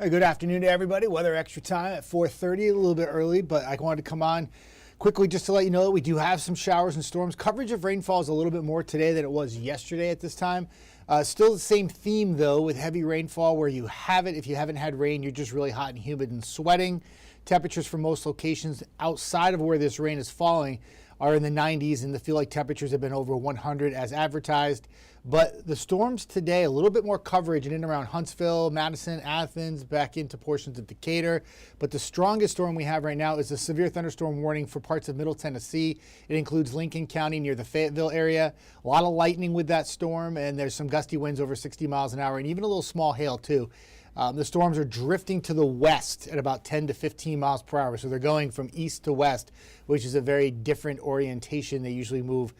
Good afternoon to everybody. Weather Extra Time at 4:30, a little bit early, but I wanted to come on quickly just to let you know that we do have some showers and storms. Coverage of rainfall is a little bit more today than it was yesterday at this time. Still the same theme, though, with heavy rainfall where you have it. If you haven't had rain, you're just really hot and humid and sweating. Temperatures for most locations outside of where this rain is falling are in the 90s, and the feel-like temperatures have been over 100 as advertised. But the storms today, a little bit more coverage in and around Huntsville, Madison, Athens, back into portions of Decatur. But the strongest storm we have right now is a severe thunderstorm warning for parts of Middle Tennessee. It includes Lincoln County near the Fayetteville area. A lot of lightning with that storm, and there's some gusty winds over 60 miles an hour, and even a little small hail too. The storms are drifting to the west at about 10 to 15 miles per hour. So they're going from east to west, which is a very different orientation. They usually move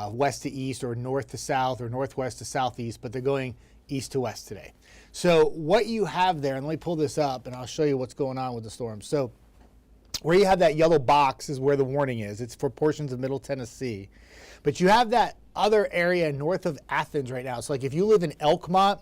west to east or north to south or northwest to southeast, but they're going east to west today. So what you have there, and let me pull this up and I'll show you what's going on with the storm. So where you have that yellow box is where the warning is. It's for portions of Middle Tennessee. But you have that other area north of Athens right now. So like if you live in Elkmont,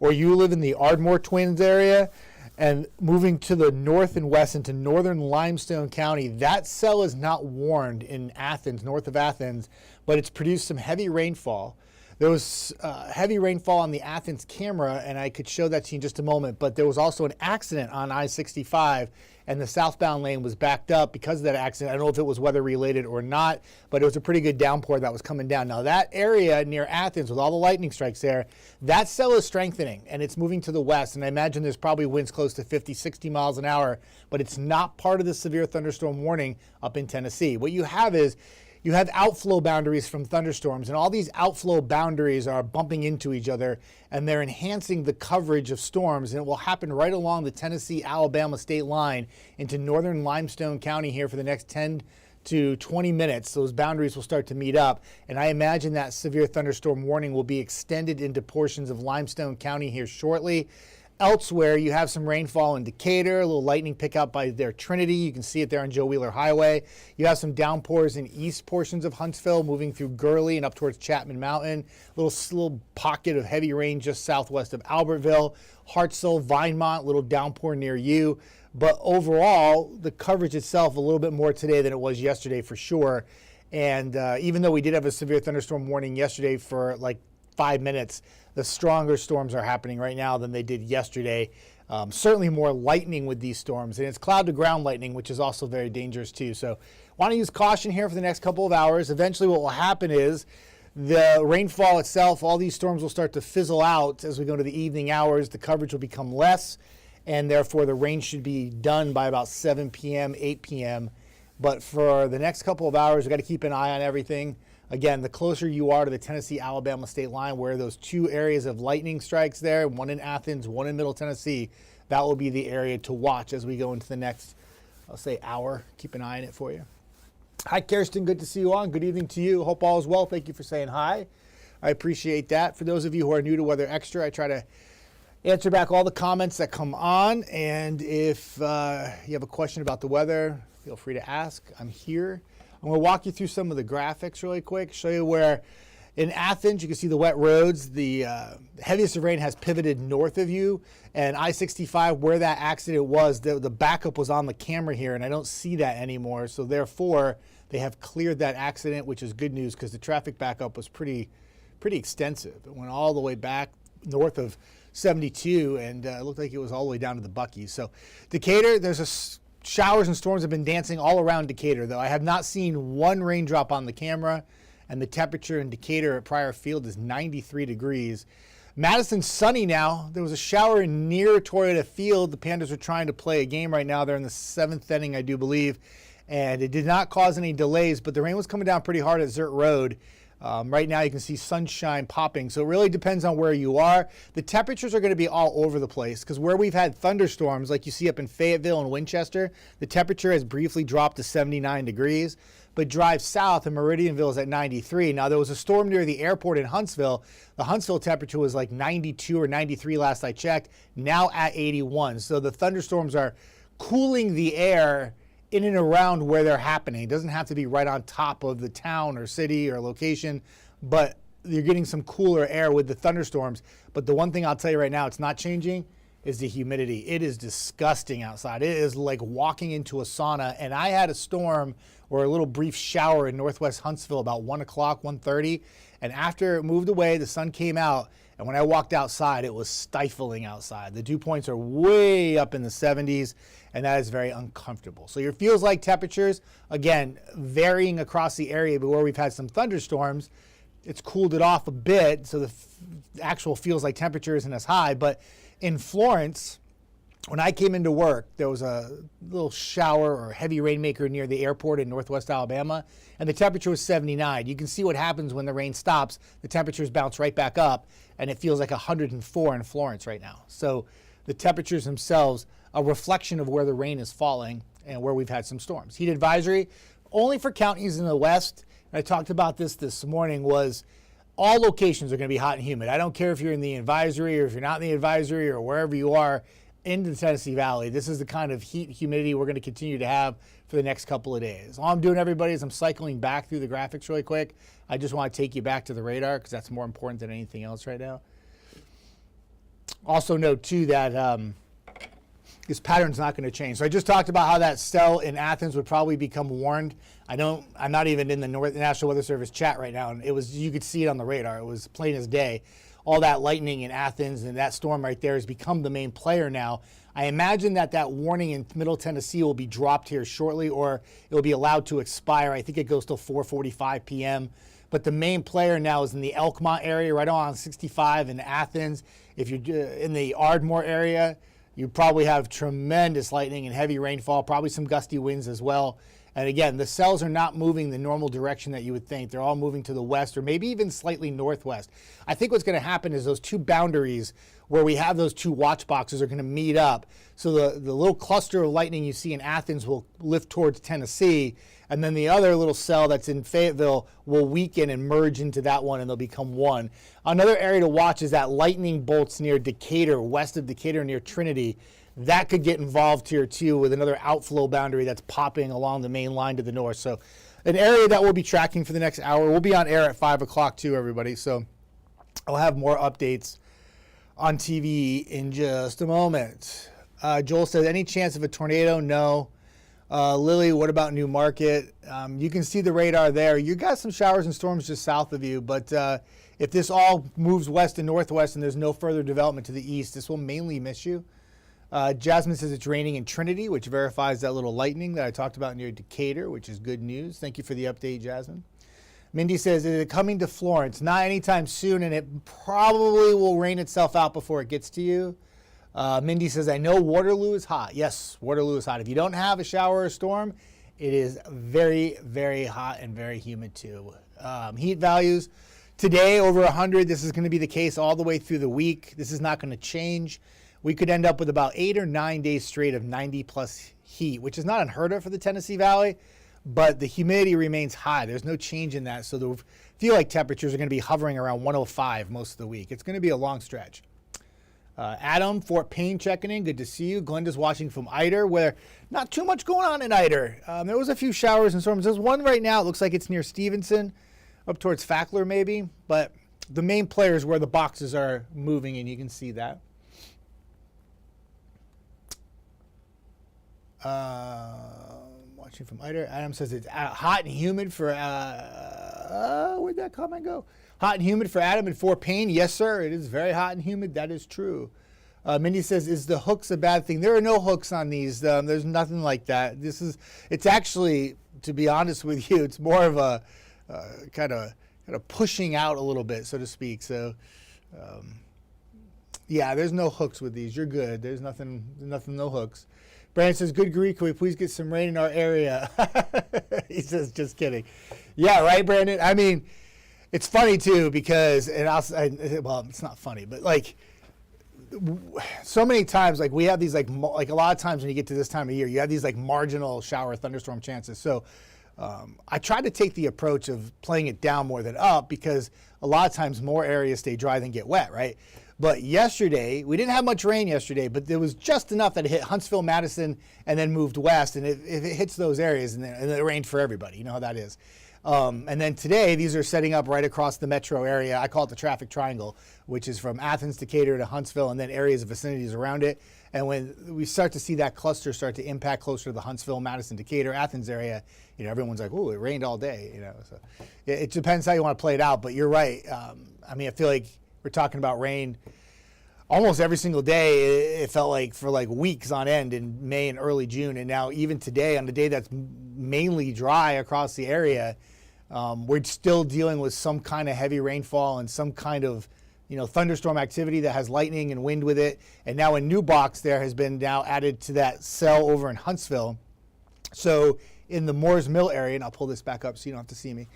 or you live in the Ardmore Twins area and moving to the north and west into northern Limestone County, that cell is not warned in Athens, north of Athens, but it's produced some heavy rainfall. There was heavy rainfall on the Athens camera, and I could show that to you in just a moment, but there was also an accident on I-65, and the southbound lane was backed up because of that accident. I don't know if it was weather related or not, but it was a pretty good downpour that was coming down. Now that area near Athens with all the lightning strikes there, that cell is strengthening and it's moving to the west. And I imagine there's probably winds close to 50, 60 miles an hour, but it's not part of the severe thunderstorm warning up in Tennessee. What you have is you have outflow boundaries from thunderstorms, and all these outflow boundaries are bumping into each other, and they're enhancing the coverage of storms, and it will happen right along the Tennessee-Alabama state line into northern Limestone County here for the next 10 to 20 minutes. Those boundaries will start to meet up, and I imagine that severe thunderstorm warning will be extended into portions of Limestone County here shortly. Elsewhere, you have some rainfall in Decatur, a little lightning pickup by their Trinity. You can see it there on Joe Wheeler Highway. You have some downpours in east portions of Huntsville, moving through Gurley and up towards Chapman Mountain. Little pocket of heavy rain just southwest of Albertville. Hartselle, Vinemont, little downpour near you. But overall, the coverage itself a little bit more today than it was yesterday for sure. And even though we did have a severe thunderstorm warning yesterday for like 5 minutes, the stronger storms are happening right now than they did yesterday. Certainly more lightning with these storms, and it's cloud to ground lightning, which is also very dangerous too. So want to use caution here for the next couple of hours. Eventually what will happen is the rainfall itself, all these storms will start to fizzle out as we go to the evening hours. The coverage will become less, and therefore the rain should be done by about 7 p.m., 8 p.m. But for the next couple of hours, we've got to keep an eye on everything. Again, the closer you are to the Tennessee-Alabama state line, where those two areas of lightning strikes there, one in Athens, one in Middle Tennessee, that will be the area to watch as we go into the next, I'll say, hour. Keep an eye on it for you. Hi, Kirsten. Good to see you on. Good evening to you. Hope all is well. Thank you for saying hi. I appreciate that. For those of you who are new to Weather Extra, I try to answer back all the comments that come on. And if you have a question about the weather, feel free to ask. I'm here. I'm going to walk you through some of the graphics really quick, show you where in Athens you can see the wet roads. The heaviest of rain has pivoted north of you, and I-65 where that accident was, the backup was on the camera here, and I don't see that anymore. So therefore, they have cleared that accident, which is good news because the traffic backup was pretty extensive. It went all the way back north of 72, and it looked like it was all the way down to the Buc-ee's. So Decatur, there's showers and storms have been dancing all around Decatur, though. I have not seen one raindrop on the camera, and the temperature in Decatur at Pryor Field is 93 degrees. Madison's sunny now. There was a shower near Toyota Field. The Pandas are trying to play a game right now. They're in the 7th inning, I do believe, and it did not cause any delays, but the rain was coming down pretty hard at Zert Road. Right now you can see sunshine popping, so it really depends on where you are. The temperatures are going to be all over the place because where we've had thunderstorms, like you see up in Fayetteville and Winchester, the temperature has briefly dropped to 79 degrees. But drive south and Meridianville is at 93. Now there was a storm near the airport in Huntsville. The Huntsville temperature was like 92 or 93 last I checked, now at 81. So the thunderstorms are cooling the air in and around where they're happening. It doesn't have to be right on top of the town or city or location, but you're getting some cooler air with the thunderstorms. But the one thing I'll tell you right now, it's not changing, is the humidity. It is disgusting outside. It is like walking into a sauna. And I had a storm or a little brief shower in Northwest Huntsville about 1 o'clock, 1:30. And after it moved away, the sun came out. And when I walked outside, it was stifling outside. The dew points are way up in the 70s, and that is very uncomfortable. So your feels like temperatures, again, varying across the area, but where we've had some thunderstorms, it's cooled it off a bit, so the actual feels like temperature isn't as high. But in Florence, when I came into work, there was a little shower or heavy rainmaker near the airport in Northwest Alabama, and the temperature was 79. You can see what happens when the rain stops. The temperatures bounce right back up, and it feels like 104 in Florence right now. So the temperatures themselves, a reflection of where the rain is falling and where we've had some storms. Heat advisory, only for counties in the west, and I talked about this morning, was all locations are going to be hot and humid. I don't care if you're in the advisory or if you're not in the advisory or wherever you are into the Tennessee Valley. This is the kind of heat, humidity we're going to continue to have for the next couple of days. All I'm doing, everybody, is I'm cycling back through the graphics really quick. I just want to take you back to the radar because that's more important than anything else right now. Also note, too, that this pattern's not going to change. So I just talked about how that cell in Athens would probably become warned. I'm not even in the National Weather Service chat right now, and you could see it on the radar. It was plain as day. All that lightning in Athens and that storm right there has become the main player now. I imagine that warning in Middle Tennessee will be dropped here shortly, or it will be allowed to expire. I think it goes till 4:45 p.m. But the main player now is in the Elkmont area, right on 65 in Athens. If you're in the Ardmore area, you probably have tremendous lightning and heavy rainfall, probably some gusty winds as well. And again, the cells are not moving the normal direction that you would think. They're all moving to the west or maybe even slightly northwest. I think what's going to happen is those two boundaries where we have those two watch boxes are going to meet up. So the little cluster of lightning you see in Athens will lift towards Tennessee, and then the other little cell that's in Fayetteville will weaken and merge into that one, and they'll become one. Another area to watch is that lightning bolts near Decatur, west of Decatur near Trinity. That could get involved here too with another outflow boundary that's popping along the main line to the north. So an area that we'll be tracking for the next hour. We'll be on air at 5 o'clock too, everybody. So I'll have more updates on TV in just a moment. Joel says, any chance of a tornado? No. Lily, what about New Market? You can see the radar there. You got some showers and storms just south of you, but if this all moves west and northwest and there's no further development to the east, this will mainly miss you. Jasmine says it's raining in Trinity, which verifies that little lightning that I talked about near Decatur, which is good news. Thank you for the update, Jasmine. Mindy says, is it coming to Florence? Not anytime soon, and it probably will rain itself out before it gets to you. Mindy says, I know Waterloo is hot. Yes, Waterloo is hot. If you don't have a shower or a storm, it is very, very hot and very humid too. Heat values today over 100. This is going to be the case all the way through the week. This is not going to change. We could end up with about 8 or 9 days straight of 90 plus heat, which is not unheard of for the Tennessee Valley, but the humidity remains high. There's no change in that. So the feel like temperatures are going to be hovering around 105 most of the week. It's going to be a long stretch. Adam, Fort Payne checking in. Good to see you. Glenda's watching from Ider, where not too much going on in Ider. There was a few showers and storms. There's one right now. It looks like it's near Stevenson, up towards Fackler maybe. But the main player is where the boxes are moving, and you can see that. Watching from Ider. Adam says it's hot and humid for, where'd that comment go? Hot and humid for Adam in Fort Payne. Yes, sir. It is very hot and humid. That is true. Mindy says, is the hooks a bad thing? There are no hooks on these. There's nothing like that. It's actually, to be honest with you, it's more of a kind of pushing out a little bit, so to speak. So, yeah, there's no hooks with these. You're good. There's nothing, no hooks. Brandon says, good grief, can we please get some rain in our area? He says, just kidding. Yeah, right, Brandon? I mean, it's funny, too, because, well, it's not funny, but, like, so many times, like, we have these, like a lot of times when you get to this time of year, you have these, like, marginal shower thunderstorm chances. So I try to take the approach of playing it down more than up because a lot of times more areas stay dry than get wet, right? But yesterday, we didn't have much rain yesterday, but there was just enough that it hit Huntsville, Madison, and then moved west. And if it hits those areas, and it rained for everybody, you know how that is. And then today, these are setting up right across the metro area. I call it the traffic triangle, which is from Athens, Decatur to Huntsville, and then areas of vicinities around it. And when we start to see that cluster start to impact closer to the Huntsville, Madison, Decatur, Athens area, everyone's like, oh, it rained all day, So it depends how you want to play it out, but you're right. I feel like we're talking about rain almost every single day. It felt like for like weeks on end in May and early June. And now even today, on the day that's mainly dry across the area, we're still dealing with some kind of heavy rainfall and some kind of thunderstorm activity that has lightning and wind with it. And now a new box there has been now added to that cell over in Huntsville. So in the Moores Mill area, and I'll pull this back up so you don't have to see me.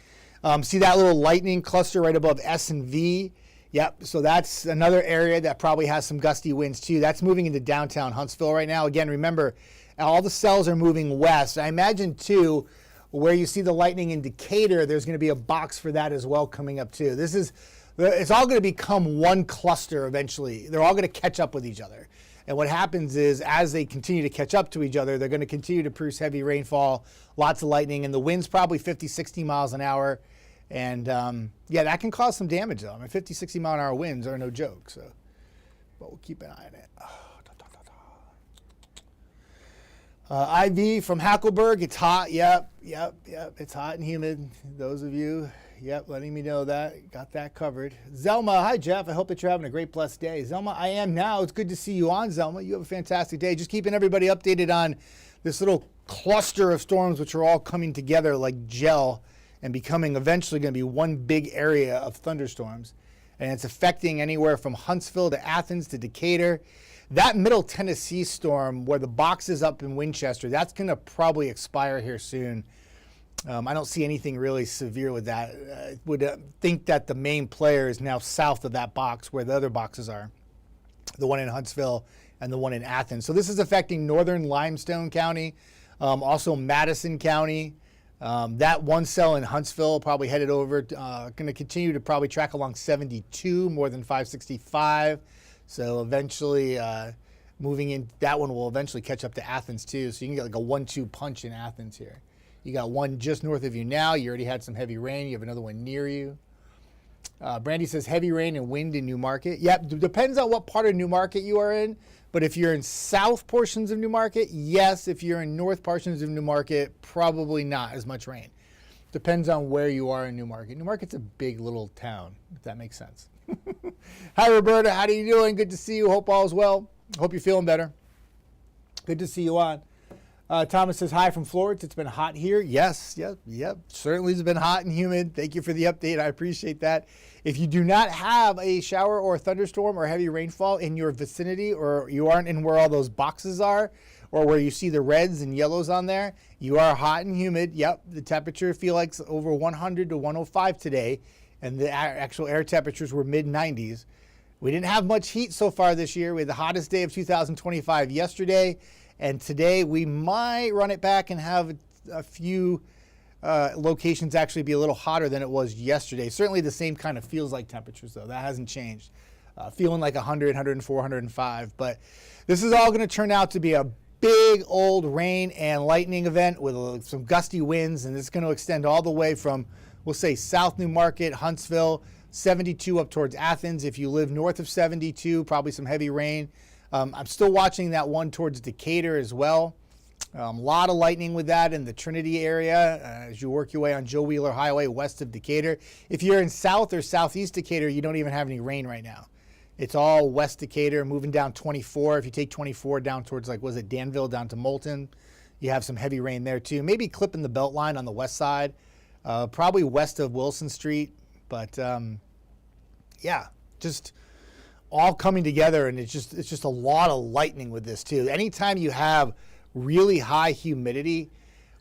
See that little lightning cluster right above S and V? Yep, so that's another area that probably has some gusty winds too. That's moving into downtown Huntsville right now. Again, remember, all the cells are moving west. I imagine too, where you see the lightning in Decatur, there's going to be a box for that as well coming up too. It's all going to become one cluster eventually. They're all going to catch up with each other. And what happens is, as they continue to catch up to each other, they're going to continue to produce heavy rainfall, lots of lightning, and the wind's probably 50, 60 miles an hour. And that can cause some damage though. 50, 60 mile an hour winds are no joke. So, but we'll keep an eye on it. IV from Hackleburg, it's hot. Yep. It's hot and humid. Those of you, letting me know that. Got that covered. Zelma, hi Jeff. I hope that you're having a great, blessed day. Zelma, I am now. It's good to see you on, Zelma. You have a fantastic day. Just keeping everybody updated on this little cluster of storms, which are all coming together like gel and becoming eventually going to be one big area of thunderstorms. And it's affecting anywhere from Huntsville to Athens to Decatur. That Middle Tennessee storm where the box is up in Winchester, that's going to probably expire here soon. I don't see anything really severe with that. I would think that the main player is now south of that box where the other boxes are, the one in Huntsville and the one in Athens. So this is affecting northern Limestone County, also Madison County. That one cell in Huntsville probably headed over, going to continue to probably track along 72 more than 565. So eventually moving in, that one will eventually catch up to Athens too. So you can get like a 1-2 punch in Athens here. You got one just north of you now. You already had some heavy rain. You have another one near you. Brandy says heavy rain and wind in New Market. Yep, depends on what part of New Market you are in. But if you're in south portions of New Market, yes. If you're in north portions of New Market, probably not as much rain. Depends on where you are in New Market. New Market's a big little town, if that makes sense. Hi, Roberta. How are you doing? Good to see you. Hope all is well. Hope you're feeling better. Good to see you on. Thomas says, hi from Florida. It's been hot here. Yes, yep. Certainly it's been hot and humid. Thank you for the update. I appreciate that. If you do not have a shower or a thunderstorm or heavy rainfall in your vicinity, or you aren't in where all those boxes are, or where you see the reds and yellows on there, you are hot and humid. Yep, the temperature feels like over 100 to 105 today, and the actual air temperatures were mid-90s. We didn't have much heat so far this year. We had the hottest day of 2025 yesterday. And today we might run it back and have a few locations actually be a little hotter than it was yesterday. Certainly the same kind of feels like temperatures though. That hasn't changed. Feeling like 100, 104, 105. But this is all going to turn out to be a big old rain and lightning event with some gusty winds. And it's going to extend all the way from, we'll say, South New Market, Huntsville, 72 up towards Athens. If you live north of 72, probably some heavy rain. I'm still watching that one towards Decatur as well. A lot of lightning with that in the Trinity area as you work your way on Joe Wheeler Highway west of Decatur. If you're in south or southeast Decatur, you don't even have any rain right now. It's all west Decatur, moving down 24. If you take 24 down towards, like, was it Danville down to Moulton, you have some heavy rain there too. Maybe clipping the belt line on the west side, probably west of Wilson Street. But just all coming together, and it's just a lot of lightning with this too. Anytime you have really high humidity,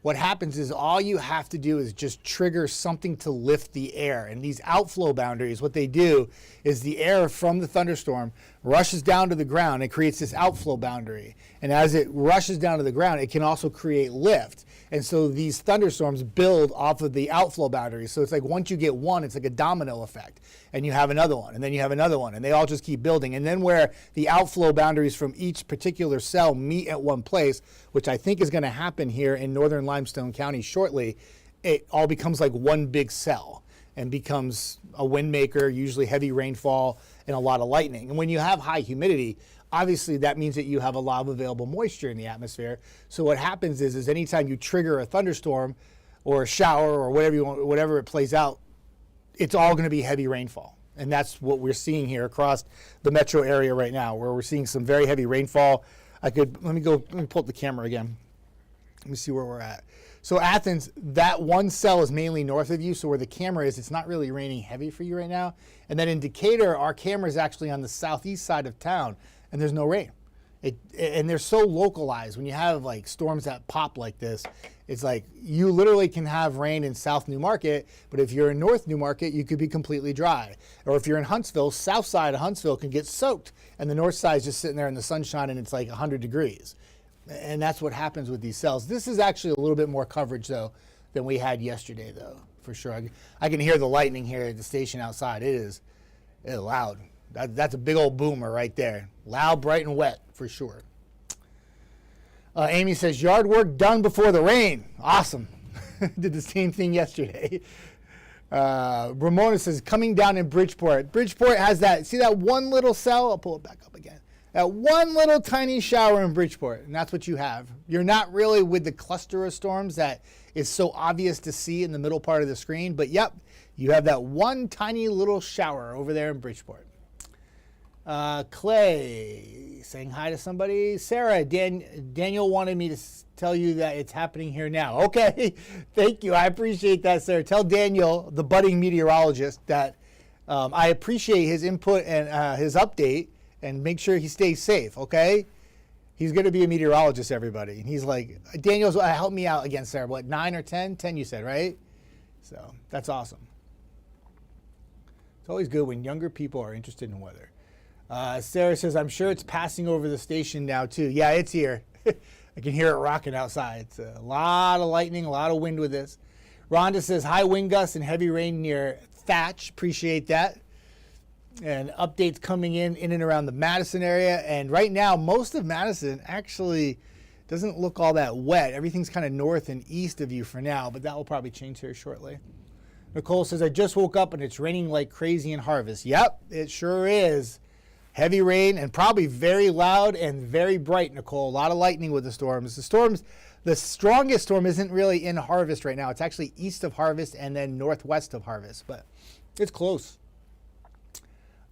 what happens is all you have to do is just trigger something to lift the air. And these outflow boundaries, what they do is the air from the thunderstorm rushes down to the ground and creates this outflow boundary. And as it rushes down to the ground, it can also create lift. And so these thunderstorms build off of the outflow boundaries. So it's like once you get one, it's like a domino effect. And you have another one, and then you have another one, and they all just keep building. And then where the outflow boundaries from each particular cell meet at one place, which I think is going to happen here in northern Limestone County shortly, it all becomes like one big cell and becomes a wind maker, usually heavy rainfall and a lot of lightning. And when you have high humidity, obviously that means that you have a lot of available moisture in the atmosphere. So what happens is anytime you trigger a thunderstorm or a shower or whatever you want, whatever it plays out, it's all going to be heavy rainfall. And that's what we're seeing here across the metro area right now, where we're seeing some very heavy rainfall. Let me pull up the camera again. Let me see where we're at. So Athens, that one cell is mainly north of you. So where the camera is, it's not really raining heavy for you right now. And then in Decatur, our camera is actually on the southeast side of town, and there's no rain. And they're so localized. When you have like storms that pop like this, it's like you literally can have rain in South Newmarket, but if you're in North Newmarket, you could be completely dry. Or if you're in Huntsville, south side of Huntsville can get soaked, and the north side is just sitting there in the sunshine and it's like 100 degrees. And that's what happens with these cells. This is actually a little bit more coverage though than we had yesterday though, for sure. I can hear the lightning here at the station outside. It's loud. That's a big old boomer right there. Loud, bright, and wet for sure. Amy says, yard work done before the rain. Awesome. Did the same thing yesterday. Ramona says, coming down in Bridgeport. Bridgeport has see that one little cell? I'll pull it back up again. That one little tiny shower in Bridgeport, and that's what you have. You're not really with the cluster of storms that is so obvious to see in the middle part of the screen, but yep, you have that one tiny little shower over there in Bridgeport. Clay saying hi to somebody. Sarah, Daniel wanted me to tell you that it's happening here now. Okay, thank you. I appreciate that, Sarah. Tell Daniel, the budding meteorologist, that I appreciate his input and his update, and make sure he stays safe, okay? He's going to be a meteorologist, everybody. And he's like, Daniel's, help me out again, Sarah. What, 9 or 10? 10 you said, right? So that's awesome. It's always good when younger people are interested in weather. Sarah says, I'm sure it's passing over the station now, too. Yeah, it's here. I can hear it rocking outside. It's a lot of lightning, a lot of wind with this. Rhonda says, high wind gusts and heavy rain near Thatch. Appreciate that. And updates coming in and around the Madison area. And right now, most of Madison actually doesn't look all that wet. Everything's kind of north and east of you for now, but that will probably change here shortly. Nicole says, I just woke up and it's raining like crazy in Harvest. Yep, it sure is. Heavy rain and probably very loud and very bright, Nicole. A lot of lightning with the storms. The strongest storm isn't really in Harvest right now. It's actually east of Harvest and then northwest of Harvest, but it's close.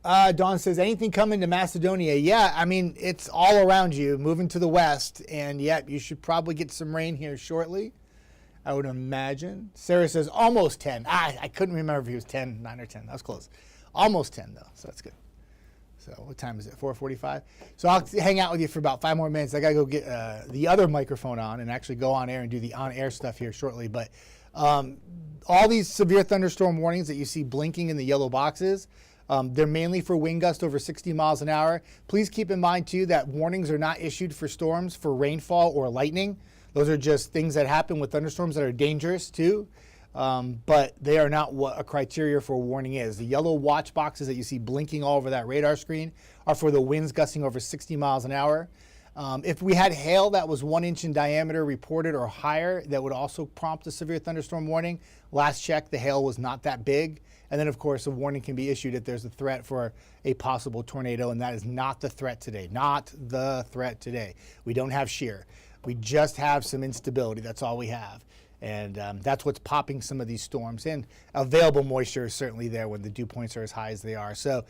Dawn says, anything coming to Macedonia? Yeah, I mean, it's all around you, moving to the west, and yep, you should probably get some rain here shortly, I would imagine. Sarah says, almost 10. I couldn't remember if he was 10, 9 or 10. That was close. Almost 10, though, so that's good. So what time is it, 4:45? So I'll hang out with you for about 5 more minutes. I got to go get the other microphone on and actually go on air and do the on-air stuff here shortly. But all these severe thunderstorm warnings that you see blinking in the yellow boxes, they're mainly for wind gusts over 60 miles an hour. Please keep in mind, too, that warnings are not issued for storms, for rainfall or lightning. Those are just things that happen with thunderstorms that are dangerous, too. But they are not what a criteria for a warning is. The yellow watch boxes that you see blinking all over that radar screen are for the winds gusting over 60 miles an hour. If we had hail that was 1 inch in diameter reported or higher, that would also prompt a severe thunderstorm warning. Last check, the hail was not that big. And then, of course, a warning can be issued if there's a threat for a possible tornado, and that is not the threat today. Not the threat today. We don't have shear. We just have some instability. That's all we have. And that's what's popping some of these storms in. Available moisture is certainly there when the dew points are as high as they are. So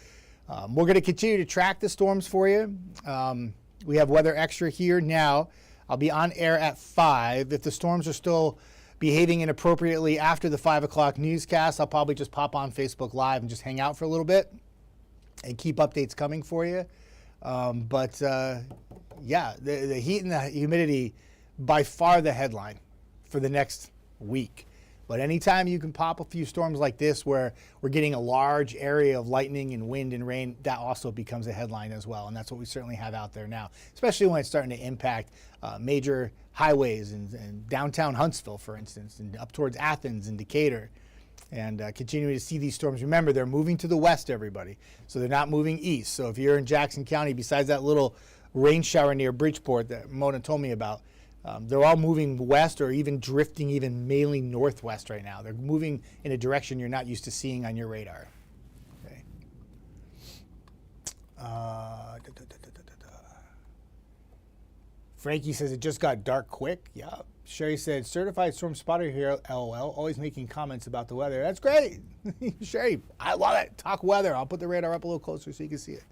we're going to continue to track the storms for you. We have Weather Extra here now. I'll be on air at 5. If the storms are still behaving inappropriately after the 5 o'clock newscast, I'll probably just pop on Facebook Live and just hang out for a little bit and keep updates coming for you. Yeah, the heat and the humidity, by far the headline for the next week. But anytime you can pop a few storms like this where we're getting a large area of lightning and wind and rain, that also becomes a headline as well. And that's what we certainly have out there now, especially when it's starting to impact major highways and downtown Huntsville, for instance, and up towards Athens and Decatur. And continuing to see these storms. Remember, they're moving to the west, everybody. So they're not moving east. So if you're in Jackson County, besides that little rain shower near Bridgeport that Mona told me about, They're all moving west or even drifting even mainly northwest right now. They're moving in a direction you're not used to seeing on your radar. Okay. Frankie says it just got dark quick. Yeah. Sherry said, certified storm spotter here, LOL, always making comments about the weather. That's great. Sherry, I love it. Talk weather. I'll put the radar up a little closer so you can see it.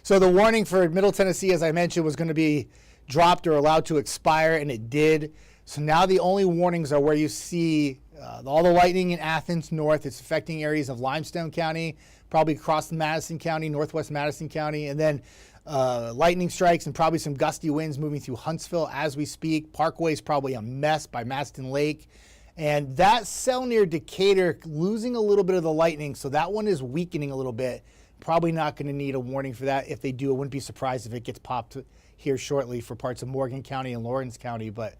So the warning for Middle Tennessee, as I mentioned, was going to be dropped or allowed to expire, and it did. So now the only warnings are where you see all the lightning in Athens north. It's affecting areas of Limestone County, probably across Madison County, northwest Madison County, and then lightning strikes and probably some gusty winds moving through Huntsville as we speak. Parkway is probably a mess by Maston Lake. And that cell near Decatur losing a little bit of the lightning, so that one is weakening a little bit. Probably not going to need a warning for that. If they do, I wouldn't be surprised if it gets popped here shortly for parts of Morgan County and Lawrence County. But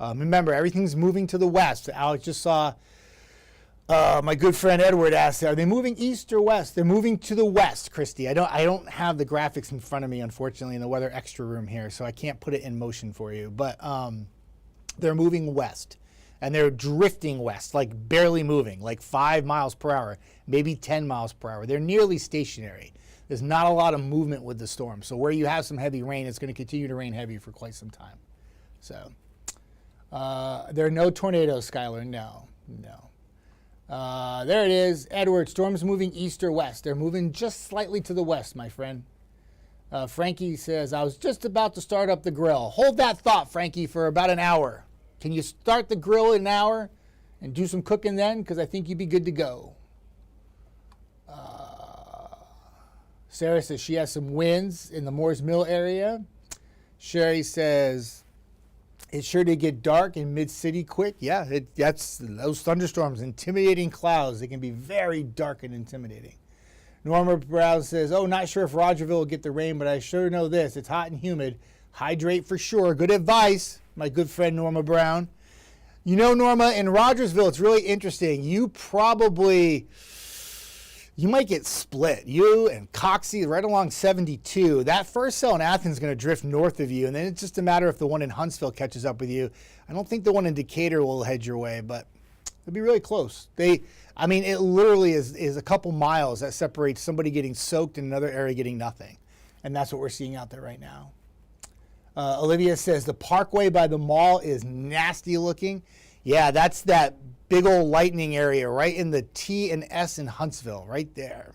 remember, everything's moving to the west. Alex just saw my good friend Edward asked, are they moving east or west? They're moving to the west, Christy. I don't have the graphics in front of me, unfortunately, in the weather extra room here, so I can't put it in motion for you. But they're moving west, and they're drifting west, like barely moving, like 5 miles per hour, maybe 10 miles per hour. They're nearly stationary. There's not a lot of movement with the storm. So where you have some heavy rain, it's going to continue to rain heavy for quite some time. So there are no tornadoes, Skylar. No. There it is. Edward, storm's moving east or west. They're moving just slightly to the west, my friend. Frankie says, I was just about to start up the grill. Hold that thought, Frankie, for about an hour. Can you start the grill in an hour and do some cooking then? Because I think you'd be good to go. Sarah says she has some winds in the Moores Mill area. Sherry says, it's sure to get dark in mid-city quick. Yeah, that's those thunderstorms, intimidating clouds. They can be very dark and intimidating. Norma Brown says, oh, not sure if Rogerville will get the rain, but I sure know this. It's hot and humid. Hydrate for sure. Good advice, my good friend Norma Brown. You know, Norma, in Rogersville, it's really interesting. You might get split. You and Coxie right along 72. That first cell in Athens is going to drift north of you, and then it's just a matter if the one in Huntsville catches up with you. I don't think the one in Decatur will head your way, but it'll be really close. It literally is a couple miles that separates somebody getting soaked and another area getting nothing. And that's what we're seeing out there right now. Olivia says the parkway by the mall is nasty looking. Yeah, that's that big old lightning area right in the T and S in Huntsville, right there.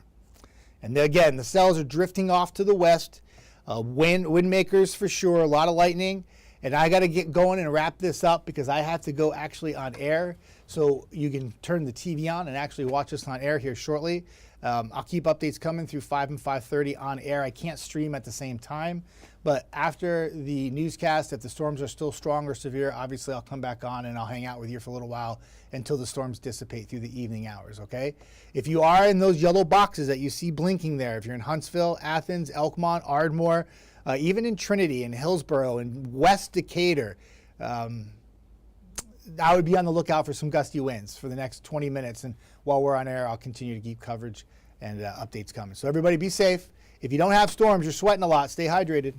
And again, the cells are drifting off to the west. Wind makers for sure, a lot of lightning. And I got to get going and wrap this up because I have to go actually on air. So you can turn the TV on and actually watch us on air here shortly. I'll keep updates coming through 5 and 5:30 on air. I can't stream at the same time. But after the newscast, if the storms are still strong or severe, obviously I'll come back on and I'll hang out with you for a little while until the storms dissipate through the evening hours, okay? If you are in those yellow boxes that you see blinking there, if you're in Huntsville, Athens, Elkmont, Ardmore, even in Trinity and Hillsborough and West Decatur, I would be on the lookout for some gusty winds for the next 20 minutes. And while we're on air, I'll continue to keep coverage and updates coming. So everybody be safe. If you don't have storms, you're sweating a lot, stay hydrated.